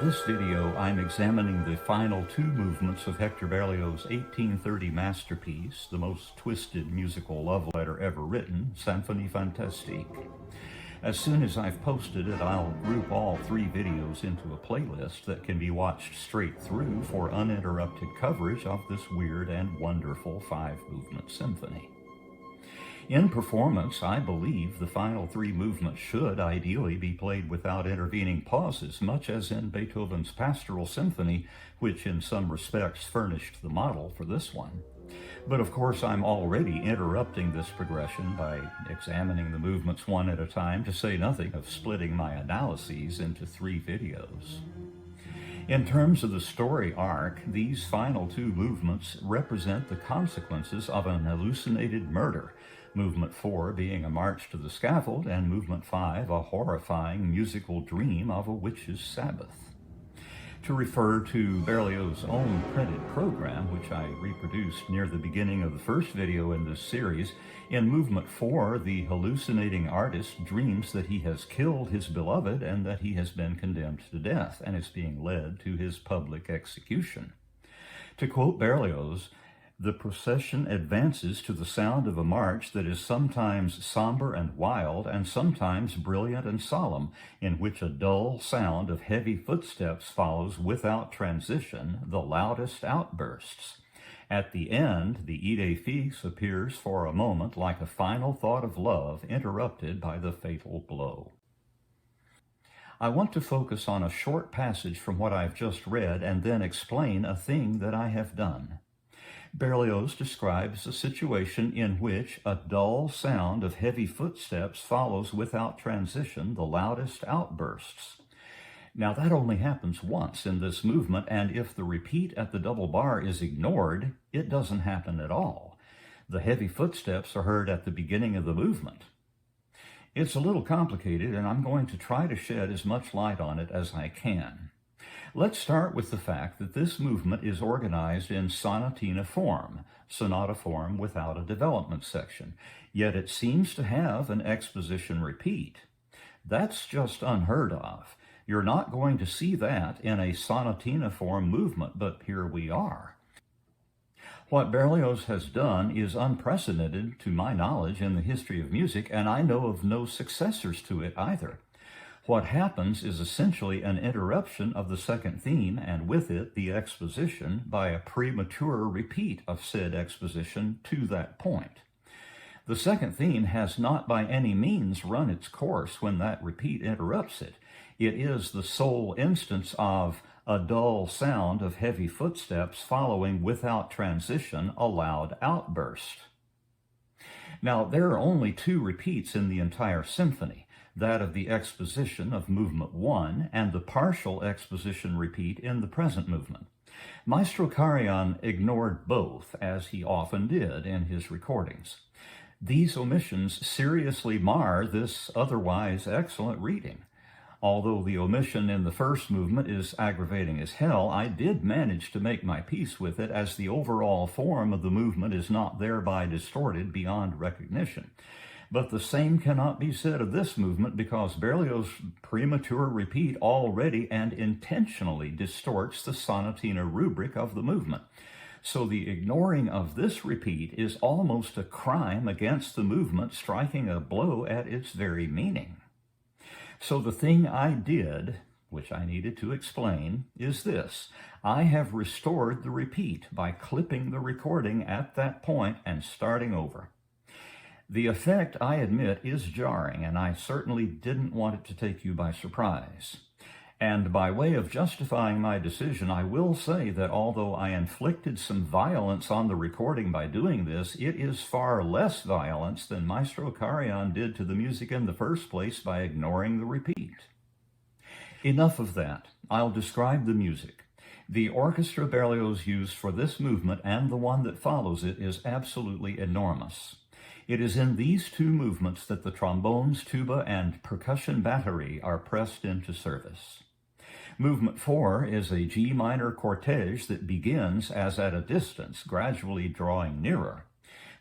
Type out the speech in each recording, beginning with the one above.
this video, I'm examining the final two movements of Hector Berlioz's 1830 masterpiece, the most twisted musical love letter ever written, Symphonie fantastique. As soon as I've posted it, I'll group all three videos into a playlist that can be watched straight through for uninterrupted coverage of this weird and wonderful five-movement symphony. In performance, I believe the final three movements should ideally be played without intervening pauses, much as in Beethoven's Pastoral Symphony, which in some respects furnished the model for this one. But of course, I'm already interrupting this progression by examining the movements one at a time, to say nothing of splitting my analyses into three videos. In terms of the story arc, these final two movements represent the consequences of an hallucinated murder, Movement 4 being a march to the scaffold, and Movement 5 a horrifying musical dream of a witch's Sabbath. To refer to Berlioz's own printed program, which I reproduced near the beginning of the first video in this series, in Movement 4, the hallucinating artist dreams that he has killed his beloved and that he has been condemned to death and is being led to his public execution. To quote Berlioz, "The procession advances to the sound of a march that is sometimes somber and wild, and sometimes brilliant and solemn, in which a dull sound of heavy footsteps follows without transition the loudest outbursts. At the end, the idée fixe appears for a moment like a final thought of love interrupted by the fatal blow." I want to focus on a short passage from what I've just read and then explain a thing that I have done. Berlioz describes a situation in which a dull sound of heavy footsteps follows without transition the loudest outbursts. Now that only happens once in this movement, and if the repeat at the double bar is ignored, it doesn't happen at all. The heavy footsteps are heard at the beginning of the movement. It's a little complicated, and I'm going to try to shed as much light on it as I can. Let's start with the fact that this movement is organized in sonatina form, sonata form without a development section, yet it seems to have an exposition repeat. That's just unheard of. You're not going to see that in a sonatina form movement, but here we are. What Berlioz has done is unprecedented to my knowledge in the history of music, and I know of no successors to it either. What happens is essentially an interruption of the second theme, and with it the exposition, by a premature repeat of said exposition to that point. The second theme has not by any means run its course when that repeat interrupts it. It is the sole instance of a dull sound of heavy footsteps following without transition a loud outburst. Now, there are only two repeats in the entire symphony, that of the exposition of Movement 1 and the partial exposition repeat in the present movement. Maestro Karajan ignored both, as he often did in his recordings. These omissions seriously mar this otherwise excellent reading. Although the omission in the first movement is aggravating as hell, I did manage to make my peace with it, as the overall form of the movement is not thereby distorted beyond recognition. But the same cannot be said of this movement, because Berlioz's premature repeat already and intentionally distorts the sonatina rubric of the movement. So the ignoring of this repeat is almost a crime against the movement, striking a blow at its very meaning. So the thing I did, which I needed to explain, is this. I have restored the repeat by clipping the recording at that point and starting over. The effect, I admit, is jarring, and I certainly didn't want it to take you by surprise. And by way of justifying my decision, I will say that although I inflicted some violence on the recording by doing this, it is far less violence than Maestro Karajan did to the music in the first place by ignoring the repeat. Enough of that. I'll describe the music. The orchestra Berlioz used for this movement and the one that follows it is absolutely enormous. It is in these two movements that the trombones, tuba, and percussion battery are pressed into service. Movement 4 is a G minor cortege that begins as at a distance, gradually drawing nearer.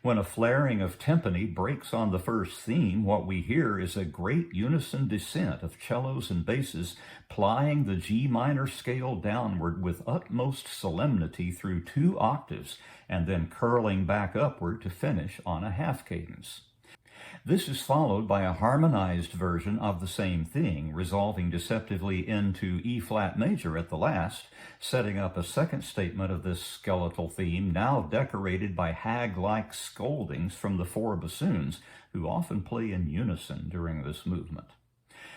When a flaring of timpani breaks on the first theme, what we hear is a great unison descent of cellos and basses plying the G minor scale downward with utmost solemnity through 2 octaves and then curling back upward to finish on a half cadence. This is followed by a harmonized version of the same thing, resolving deceptively into E-flat major at the last, setting up a second statement of this skeletal theme, now decorated by hag-like scoldings from the 4 bassoons, who often play in unison during this movement.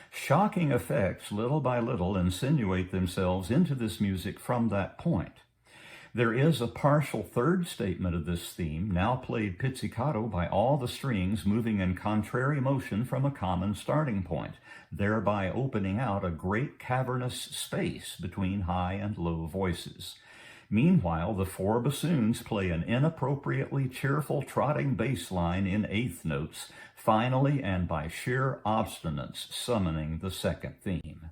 Shocking effects, little by little, insinuate themselves into this music from that point. There is a partial third statement of this theme, now played pizzicato by all the strings moving in contrary motion from a common starting point, thereby opening out a great cavernous space between high and low voices. Meanwhile, the 4 bassoons play an inappropriately cheerful trotting bass line in 8th notes, finally and by sheer obstinance summoning the second theme.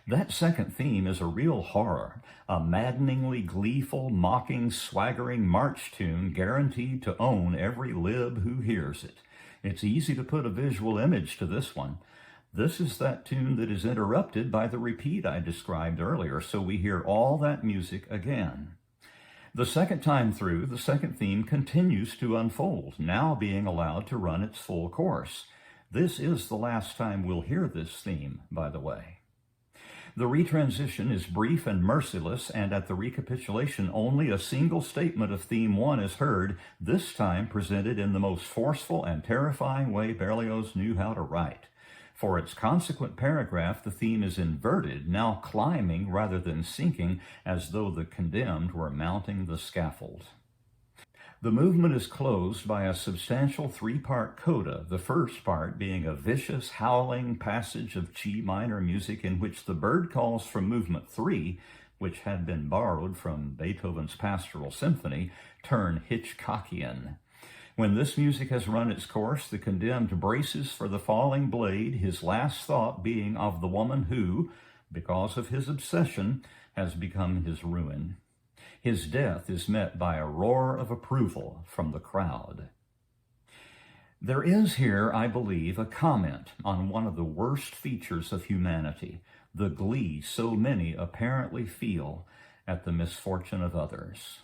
That second theme is a real horror, a maddeningly gleeful, mocking, swaggering march tune guaranteed to own every lib who hears it. It's easy to put a visual image to this one. This is that tune that is interrupted by the repeat I described earlier, so we hear all that music again. The second time through, the second theme continues to unfold, now being allowed to run its full course. This is the last time we'll hear this theme, by the way. The retransition is brief and merciless, and at the recapitulation only a single statement of theme 1 is heard, this time presented in the most forceful and terrifying way Berlioz knew how to write. For its consequent paragraph, the theme is inverted, now climbing rather than sinking, as though the condemned were mounting the scaffold. The movement is closed by a substantial 3-part coda, the first part being a vicious, howling passage of G minor music in which the bird calls from movement 3, which had been borrowed from Beethoven's Pastoral Symphony, turn Hitchcockian. When this music has run its course, the condemned braces for the falling blade, his last thought being of the woman who, because of his obsession, has become his ruin. His death is met by a roar of approval from the crowd. There is here, I believe, a comment on one of the worst features of humanity, the glee so many apparently feel at the misfortune of others.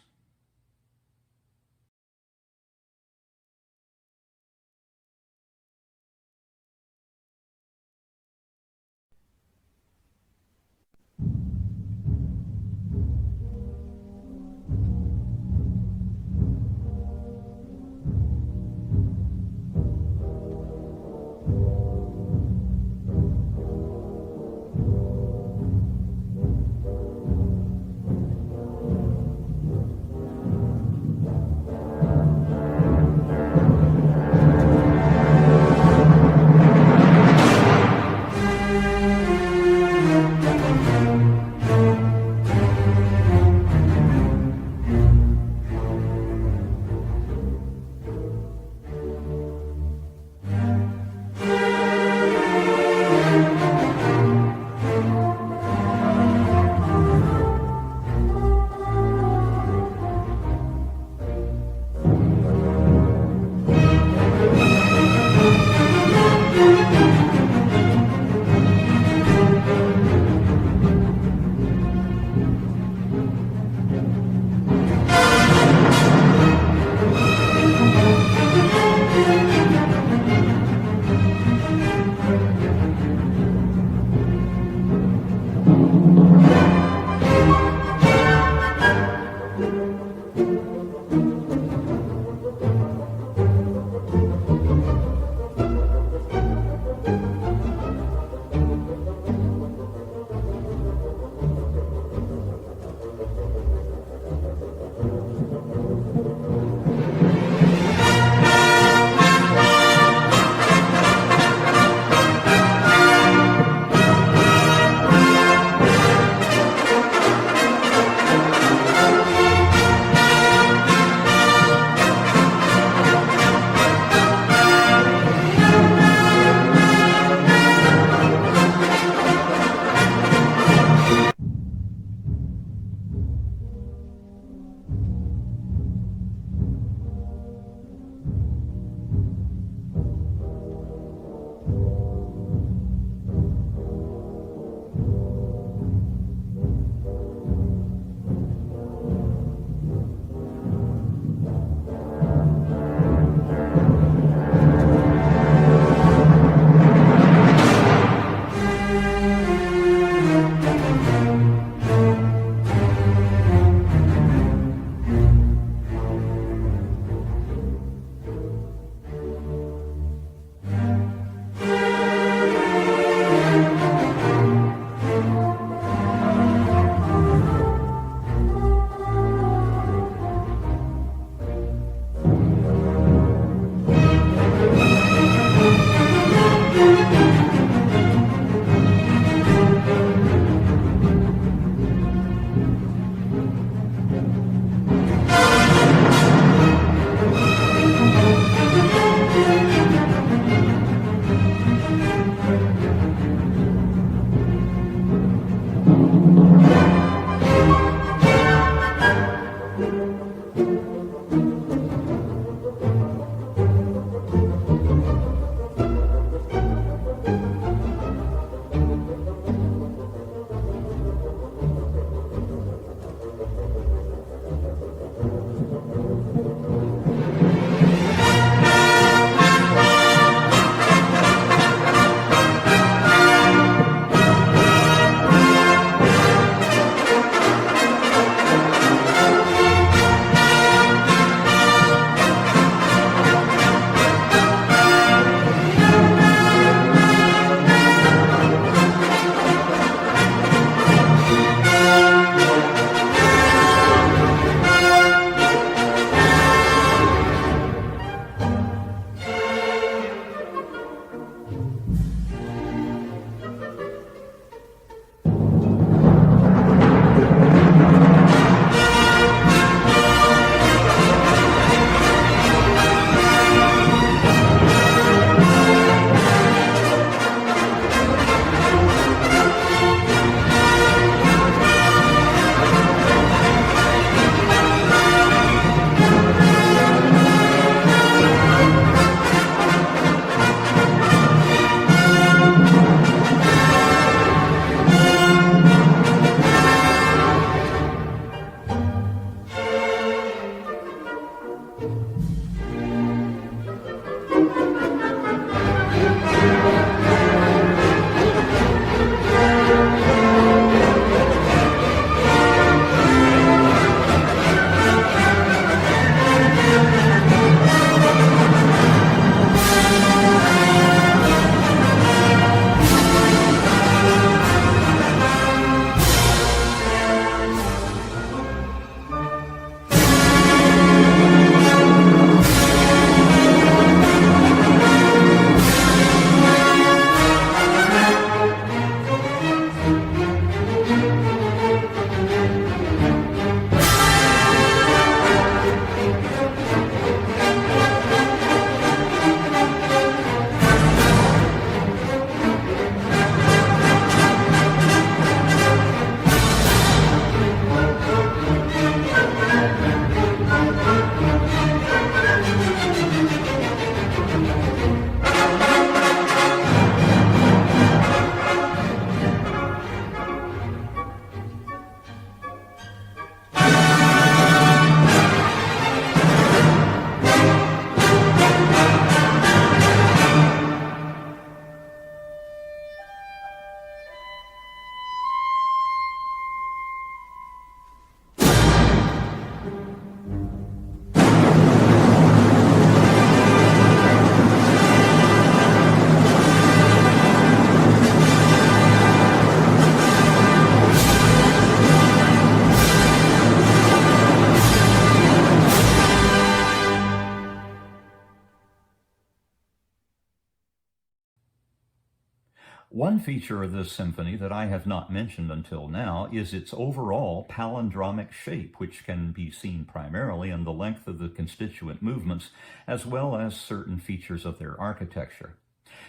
One feature of this symphony that I have not mentioned until now is its overall palindromic shape, which can be seen primarily in the length of the constituent movements, as well as certain features of their architecture.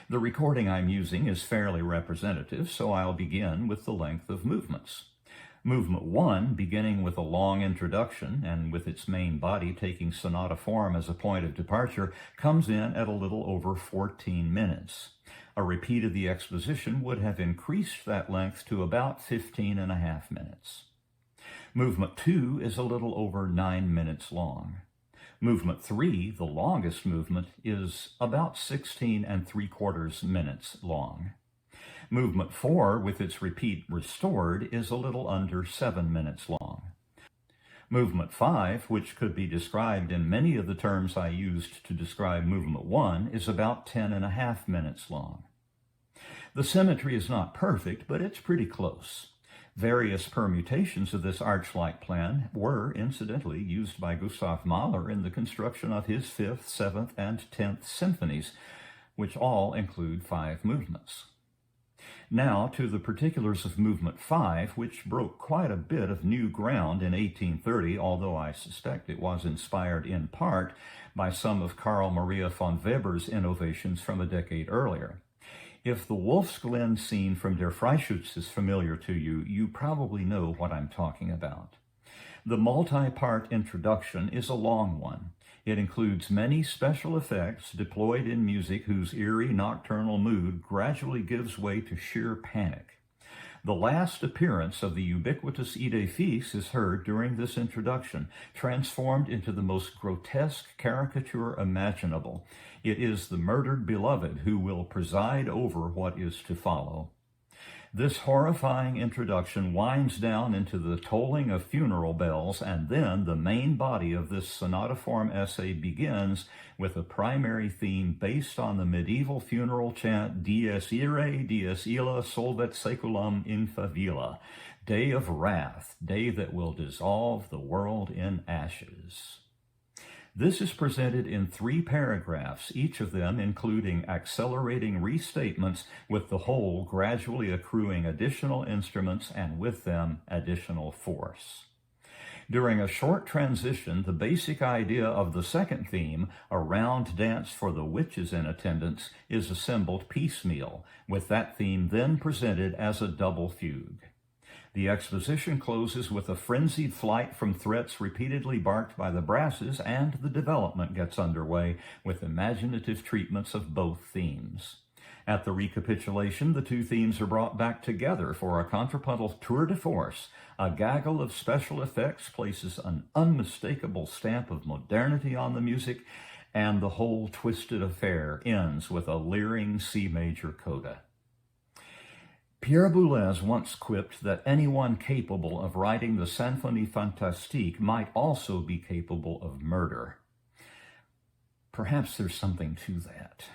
The recording I'm using is fairly representative, so I'll begin with the length of movements. Movement 1, beginning with a long introduction and with its main body taking sonata form as a point of departure, comes in at a little over 14 minutes. A repeat of the exposition would have increased that length to about 15.5 minutes. Movement 2 is a little over 9 minutes long. Movement 3, the longest movement, is about 16.75 minutes long. Movement 4, with its repeat restored, is a little under 7 minutes long. Movement 5, which could be described in many of the terms I used to describe Movement 1, is about 10.5 minutes long. The symmetry is not perfect, but it's pretty close. Various permutations of this arch-like plan were, incidentally, used by Gustav Mahler in the construction of his 5th, 7th, and 10th symphonies, which all include 5 movements. Now to the particulars of Movement 5, which broke quite a bit of new ground in 1830, although I suspect it was inspired in part by some of Carl Maria von Weber's innovations from a decade earlier. If the Wolf's Glen scene from Der Freischütz is familiar to you, you probably know what I'm talking about. The multi-part introduction is a long one. It includes many special effects deployed in music whose eerie nocturnal mood gradually gives way to sheer panic. The last appearance of the ubiquitous Idee Fix is heard during this introduction, transformed into the most grotesque caricature imaginable. It is the murdered beloved who will preside over what is to follow. This horrifying introduction winds down into the tolling of funeral bells, and then the main body of this sonata-form essay begins with a primary theme based on the medieval funeral chant Dies irae, dies illa, solvet saeculum in favilla, day of wrath, day that will dissolve the world in ashes. This is presented in 3 paragraphs, each of them including accelerating restatements, with the whole gradually accruing additional instruments and with them additional force. During a short transition, the basic idea of the second theme, a round dance for the witches in attendance, is assembled piecemeal, with that theme then presented as a double fugue. The exposition closes with a frenzied flight from threats repeatedly barked by the brasses, and the development gets underway with imaginative treatments of both themes. At the recapitulation, the 2 themes are brought back together for a contrapuntal tour de force. A gaggle of special effects places an unmistakable stamp of modernity on the music, and the whole twisted affair ends with a leering C major coda. Pierre Boulez once quipped that anyone capable of writing the Symphonie fantastique might also be capable of murder. Perhaps there's something to that.